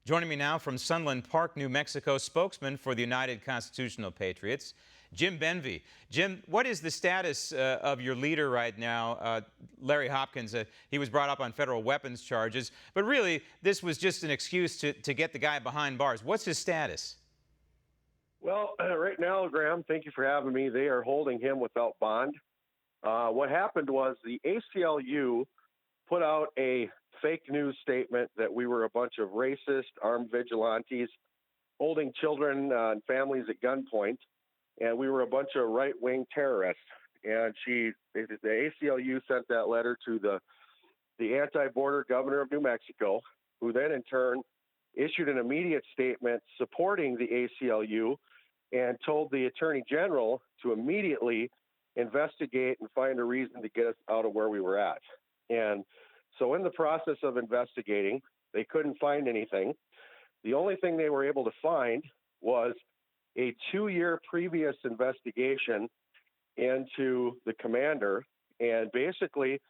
Joining me now from Sunland Park, New Mexico, spokesman for the United Constitutional Patriots, Jim Benvie. Jim, what is the status of your leader right now, Larry Hopkins? He was brought up on federal weapons charges, but really this was just an excuse to get the guy behind bars. What's his status? Well, right now, Graham, thank you for having me. They are holding him without bond. What happened was the ACLU put out a fake news statement that we were a bunch of racist, armed vigilantes holding children and families at gunpoint, and we were a bunch of right-wing terrorists. And the ACLU sent that letter to the anti-border governor of New Mexico, who then in turn issued an immediate statement supporting the ACLU and told the attorney general to immediately investigate and find a reason to get us out of where we were at. And so in the process of investigating, they couldn't find anything. The only thing they were able to find was a 2-year previous investigation into the commander. And basically,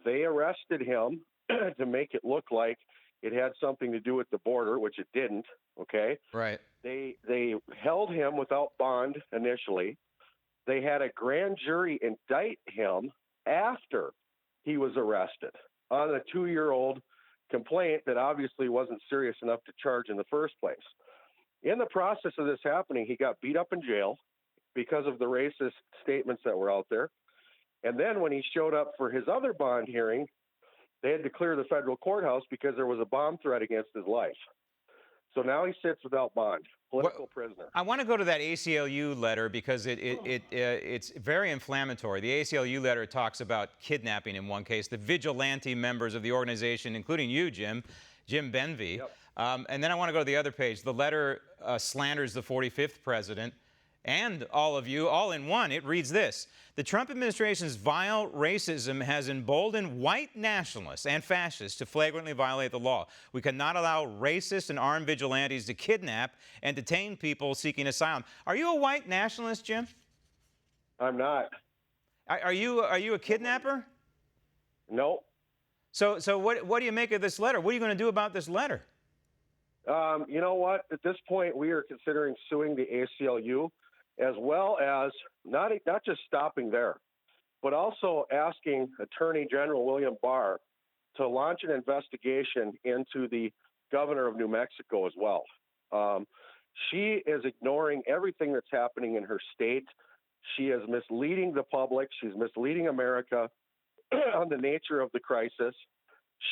they arrested him to make it look like it had something to do with the border, which it didn't. Okay. Right. They held him without bond initially. They had a grand jury indict him after he was arrested on a 2-year-old complaint that obviously wasn't serious enough to charge in the first place. In the process of this happening, he got beat up in jail because of the racist statements that were out there. And then when he showed up for his other bond hearing, they had to clear the federal courthouse because there was a bomb threat against his life. So now he sits without bond, political prisoner. I want to go to that ACLU letter because it's very inflammatory. The ACLU letter talks about kidnapping in one case, the vigilante members of the organization, including you, Jim Benvie. Yep. And then I want to go to the other page. The letter slanders the 45th president and all of you, all in one. It reads this: the Trump administration's vile racism has emboldened white nationalists and fascists to flagrantly violate the law. We cannot allow racist and armed vigilantes to kidnap and detain people seeking asylum. Are you a white nationalist, Jim? I'm not. Are you a kidnapper? No. So what do you make of this letter? What are you going to do about this letter? You know what? At this point, we are considering suing the ACLU, as well as not just stopping there, but also asking Attorney General William Barr to launch an investigation into the governor of New Mexico as well. She is ignoring everything that's happening in her state. She is misleading the public. She's misleading America on the nature of the crisis.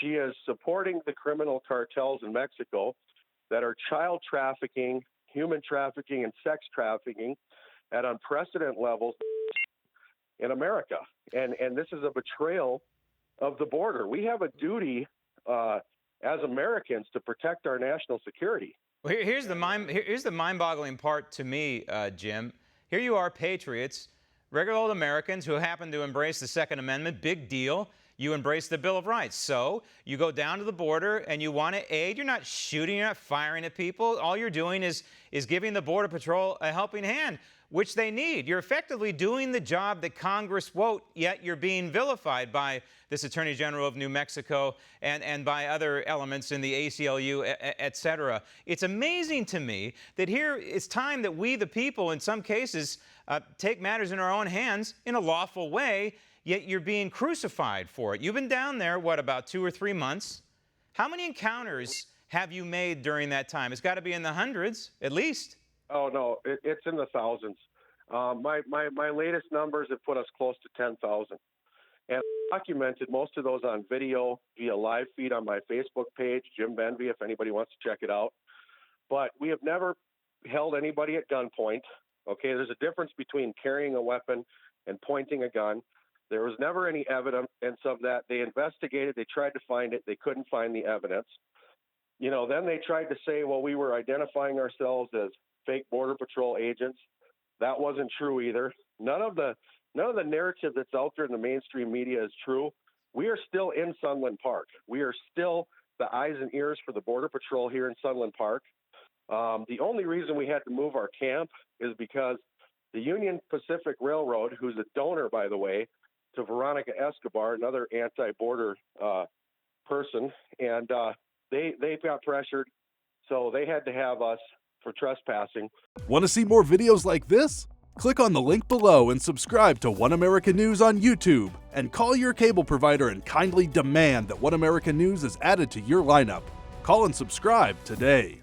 She is supporting the criminal cartels in Mexico that are child trafficking, human trafficking, and sex trafficking at unprecedented levels in America. And this is a betrayal of the border. We have a duty as Americans to protect our national security. Well, here's the mind-boggling part to me, Jim. Here you are, patriots, regular old Americans who happen to embrace the Second Amendment. Big deal. You embrace the Bill of Rights. So you go down to the border and you want to aid. You're not shooting, you're not firing at people. All you're doing is giving the Border Patrol a helping hand, which they need. You're effectively doing the job that Congress won't, yet you're being vilified by this Attorney General of New Mexico and by other elements in the ACLU, et cetera. It's amazing to me that here it's time that we, the people, in some cases, take matters in our own hands in a lawful way, yet you're being crucified for it. You've been down there, what, about 2 or 3 months? How many encounters have you made during that time? It's got to be in the hundreds, at least. Oh, no, it's in the thousands. My latest numbers have put us close to 10,000. And I documented most of those on video via live feed on my Facebook page, Jim Benvie, if anybody wants to check it out. But we have never held anybody at gunpoint. Okay, there's a difference between carrying a weapon and pointing a gun. There was never any evidence of that. They investigated. They tried to find it. They couldn't find the evidence. You know, then they tried to say, well, we were identifying ourselves as fake Border Patrol agents. That wasn't true either. None of the narrative that's out there in the mainstream media is true. We are still in Sunland Park. We are still the eyes and ears for the Border Patrol here in Sunland Park. The only reason we had to move our camp is because the Union Pacific Railroad, who's a donor, by the way, to Veronica Escobar, another anti-border person, and they got pressured So they had to have us for trespassing. Want to see more videos like this? Click on the link below and subscribe to One American News on YouTube, and call your cable provider and kindly demand that One American News is added to your lineup. Call and subscribe today.